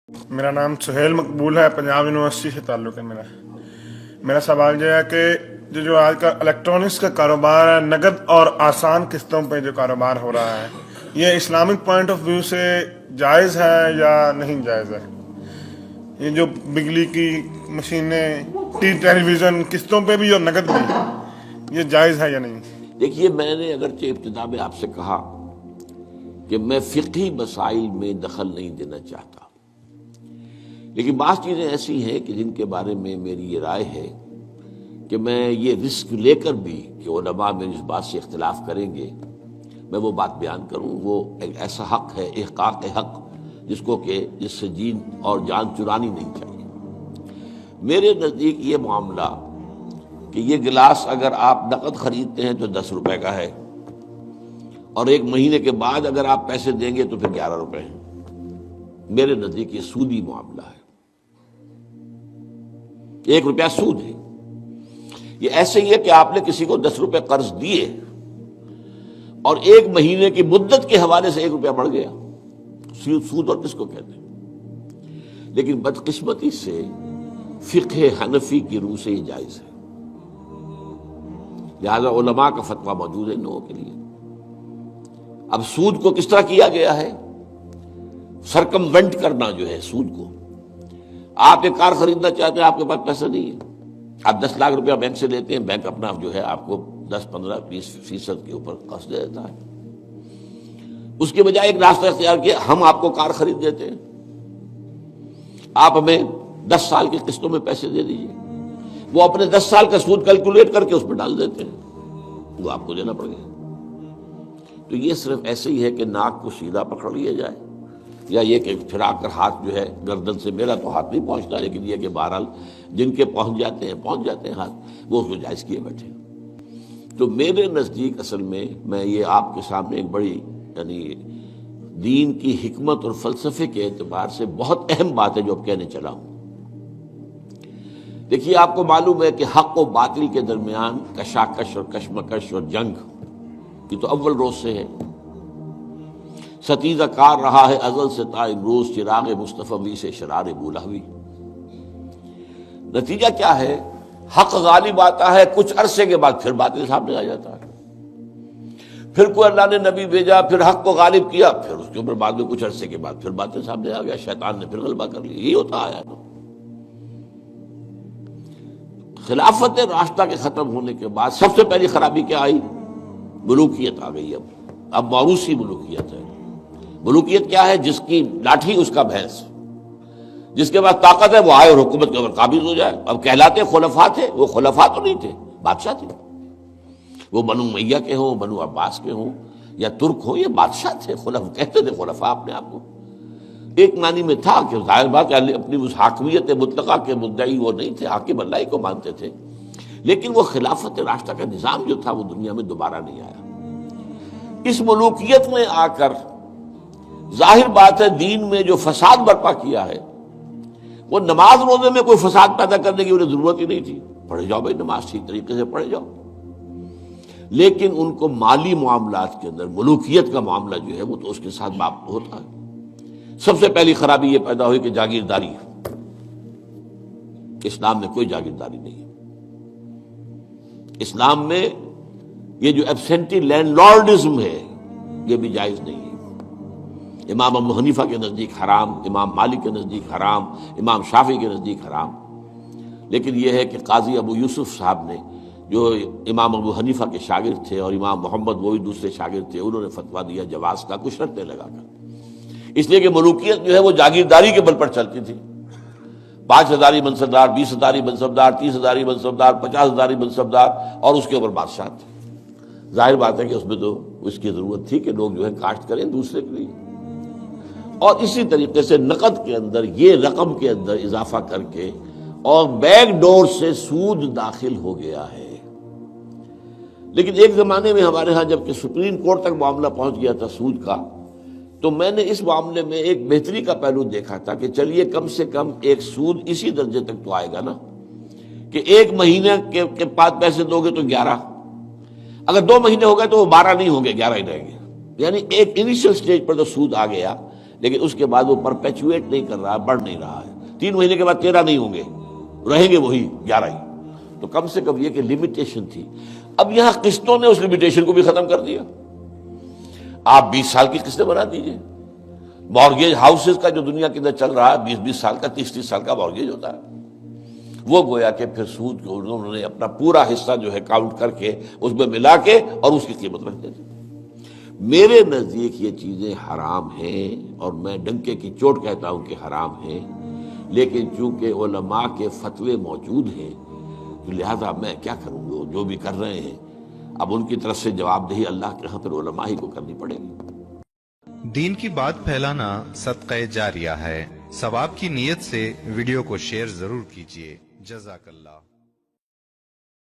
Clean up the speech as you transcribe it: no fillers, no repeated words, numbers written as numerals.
میرا نام سہیل مقبول ہے، پنجاب یونیورسٹی سے تعلق ہے میرا سوال یہ ہے کہ جو آج کا الیکٹرانکس کا کاروبار ہے، نقد اور آسان قسطوں پہ جو کاروبار ہو رہا ہے، یہ اسلامک پوائنٹ آف ویو سے جائز ہے یا نہیں جائز ہے؟ یہ جو بجلی کی مشینیں، ٹیلی ویژن قسطوں پہ بھی اور نقد بھی، یہ جائز ہے یا نہیں؟ دیکھیے، میں نے اگرچہ ابتدا میں آپ سے کہا کہ میں فقہی مسائل میں دخل نہیں دینا چاہتا، لیکن بعض چیزیں ایسی ہیں کہ جن کے بارے میں میری یہ رائے ہے کہ میں یہ رسک لے کر بھی کہ علماء میری اس بات سے اختلاف کریں گے، میں وہ بات بیان کروں۔ وہ ایک ایسا حق ہے، احقاق حق، جس سے جین اور جان چرانی نہیں چاہیے۔ میرے نزدیک یہ معاملہ کہ یہ گلاس اگر آپ نقد خریدتے ہیں تو 10 روپے کا ہے، اور 1 مہینے کے بعد اگر آپ پیسے دیں گے تو پھر 11 روپے ہیں۔ میرے نزدیک یہ سودی معاملہ ہے، 1 روپیہ سود ہے۔ یہ ایسے ہی ہے کہ آپ نے کسی کو 10 روپے قرض دیے اور 1 مہینے کی مدت کے حوالے سے 1 روپیہ بڑھ گیا۔ سود اور کس کو کہتے ہیں؟ لیکن بدقسمتی سے فقہ حنفی کی روح سے یہ جائز ہے، لہذا علماء کا فتویٰ موجود ہے ان لوگوں کے لیے۔ اب سود کو کس طرح کیا گیا ہے؟ سرکموینٹ کرنا جو ہے سود کو۔ آپ ایک کار خریدنا چاہتے ہیں، آپ کے پاس پیسہ نہیں ہے، آپ 10 لاکھ روپیہ بینک سے لیتے ہیں، بینک اپنا جو ہے آپ کو 10 15 20% کے اوپر قرض دے دیتا ہے۔ اس کے بجائے ایک راستہ اختیار کیا، ہم آپ کو کار خرید دیتے ہیں، آپ ہمیں 10 سال کی قسطوں میں پیسے دے دیجیے۔ وہ اپنے 10 سال کا سود کیلکولیٹ کر کے اس پہ ڈال دیتے ہیں، وہ آپ کو دینا پڑ گیا۔ تو یہ صرف ایسے ہی ہے کہ ناک کو سیدھا پکڑ لیا جائے، یا یہ کہ پھرا کر ہاتھ جو ہے گردن سے، میرا تو ہاتھ نہیں پہنچتا، لیکن یہ کہ بہرحال جن کے پہنچ جاتے ہیں ہاتھ، وہ اس کو جائز کیے بیٹھے۔ تو میرے نزدیک اصل میں یہ آپ کے سامنے ایک بڑی یعنی دین کی حکمت اور فلسفے کے اعتبار سے بہت اہم بات ہے جو اب کہنے چلا ہوں۔ دیکھیے، آپ کو معلوم ہے کہ حق و باطل کے درمیان کشاکش اور کشمکش اور جنگ، یہ تو اول روز سے ہے، ستیزہ کار رہا ہے ازل سے تا امروز، چراغ مصطفی سے شرار بولہوی۔ نتیجہ کیا ہے؟ حق غالب آتا ہے، کچھ عرصے کے بعد پھر باطل سامنے آ جاتا ہے، پھر کوئی اللہ نے نبی بھیجا، پھر حق کو غالب کیا، پھر اس کے اوپر بعد میں کچھ عرصے کے بعد پھر باطل سامنے آ گیا، شیطان نے پھر غلبہ کر لیا۔ یہی ہوتا آیا نا۔ خلافت راشدہ کے ختم ہونے کے بعد سب سے پہلی خرابی کیا آئی؟ ملوکیت آ گئی۔ اب موروثی ملوکیت ہے۔ ملوکیت کیا ہے؟ جس کی لاٹھی اس کا بھینس، جس کے پاس طاقت ہے وہ آئے اور حکومت کے اوپر قابض ہو جائے۔ اب کہلاتے خلفاء تھے، وہ خلفاء تو نہیں تھے، بادشاہ تھے۔ وہ بنو امیہ کے ہوں، بنو عباس کے ہوں یا ترک ہوں، یہ بادشاہ تھے، خلفاء کہتے تھے، خلفاء اپنے آپ کو۔ ایک معنی میں تھا کہ ظاہر بات ہے اپنی اس حاکمیت مطلقہ کے مدعی وہ نہیں تھے، حاکم اللہ ہی کو مانتے تھے، لیکن وہ خلافت راشدہ کا نظام جو تھا وہ دنیا میں دوبارہ نہیں آیا۔ اس ملوکیت میں آ کر ظاہر بات ہے دین میں جو فساد برپا کیا ہے، وہ نماز روزے میں کوئی فساد پیدا کرنے کی انہیں ضرورت ہی نہیں تھی، پڑھے جاؤ بھائی نماز ٹھیک طریقے سے پڑھے جاؤ۔ لیکن ان کو مالی معاملات کے اندر ملوکیت کا معاملہ جو ہے وہ تو اس کے ساتھ باپ ہوتا ہے۔ سب سے پہلی خرابی یہ پیدا ہوئی کہ جاگیرداری، اسلام میں کوئی جاگیرداری نہیں ہے۔ اسلام میں یہ جو ایبسینٹی لینڈ لارڈزم ہے یہ بھی جائز نہیں ہے۔ امام ابو حنیفہ کے نزدیک حرام، امام مالک کے نزدیک حرام، امام شافعی کے نزدیک حرام۔ لیکن یہ ہے کہ قاضی ابو یوسف صاحب نے، جو امام ابو حنیفہ کے شاگرد تھے، اور امام محمد وہ بھی دوسرے شاگرد تھے، انہوں نے فتویٰ دیا جواز کا، کچھ شرطیں لگا کر، اس لیے کہ ملوکیت جو ہے وہ جاگیرداری کے بل پر چلتی تھی۔ 5,000 منصبدار، 20,000 منصبدار، 30,000 منصبدار، 50,000 منصبدار، اور اس کے اوپر بادشاہ تھے۔ ظاہر بات ہے کہ اس میں تو اس کی ضرورت تھی کہ لوگ جو ہے کاشت کریں دوسرے کے لیے۔ اور اسی طریقے سے نقد کے اندر یہ رقم کے اندر اضافہ کر کے اور بیک ڈور سے سود داخل ہو گیا ہے۔ لیکن ایک زمانے میں ہمارے ہاں جب کہ سپریم کورٹ تک معاملہ پہنچ گیا تھا سود کا، تو میں نے اس معاملے میں ایک بہتری کا پہلو دیکھا تھا کہ چلیے کم سے کم ایک سود اسی درجے تک تو آئے گا نا کہ 1 مہینے کے بعد پیسے دو گے تو 11، اگر 2 مہینے ہو گئے تو وہ 12 نہیں ہوں گے، 11 ہی رہیں گے۔ یعنی ایک انیشل سٹیج پر تو سود آ گیا، لیکن اس کے بعد وہ پرپیچویٹ نہیں کر رہا، بڑھ نہیں رہا ہے. 3 مہینے کے بعد 13 نہیں ہوں گے، رہیں گے وہی 11 ہی. تو کم سے کم یہ کہ لمیٹیشن تھی. اب یہاں قسطوں نے اس لمیٹیشن کو بھی ختم کر دیا. آپ 20 سال کی قسطیں بنا دیجئے. مارگیج ہاؤسز کا جو دنیا کے اندر چل رہا ہے 20 سال کا، 30 سال کا مارگیج ہوتا ہے. وہ گویا کہ پھر سود کو انہوں نے اپنا پورا حصہ جو ہے کاؤنٹ کر کے اس میں ملا کے اور اس کی قیمت رکھ دیتے. میرے نزدیک یہ چیزیں حرام ہیں، اور میں ڈنکے کی چوٹ کہتا ہوں کہ حرام ہیں. لیکن چونکہ علماء کے فتوے موجود ہیں تو لہذا میں کیا کروں گا، جو بھی کر رہے ہیں اب ان کی طرف سے جواب دہی اللہ کے ہاں پھر علماء ہی کو کرنی پڑے گی. دین کی بات پھیلانا صدقہ جاریہ ہے. ثواب کی نیت سے ویڈیو کو شیئر ضرور کیجیے. جزاک اللہ.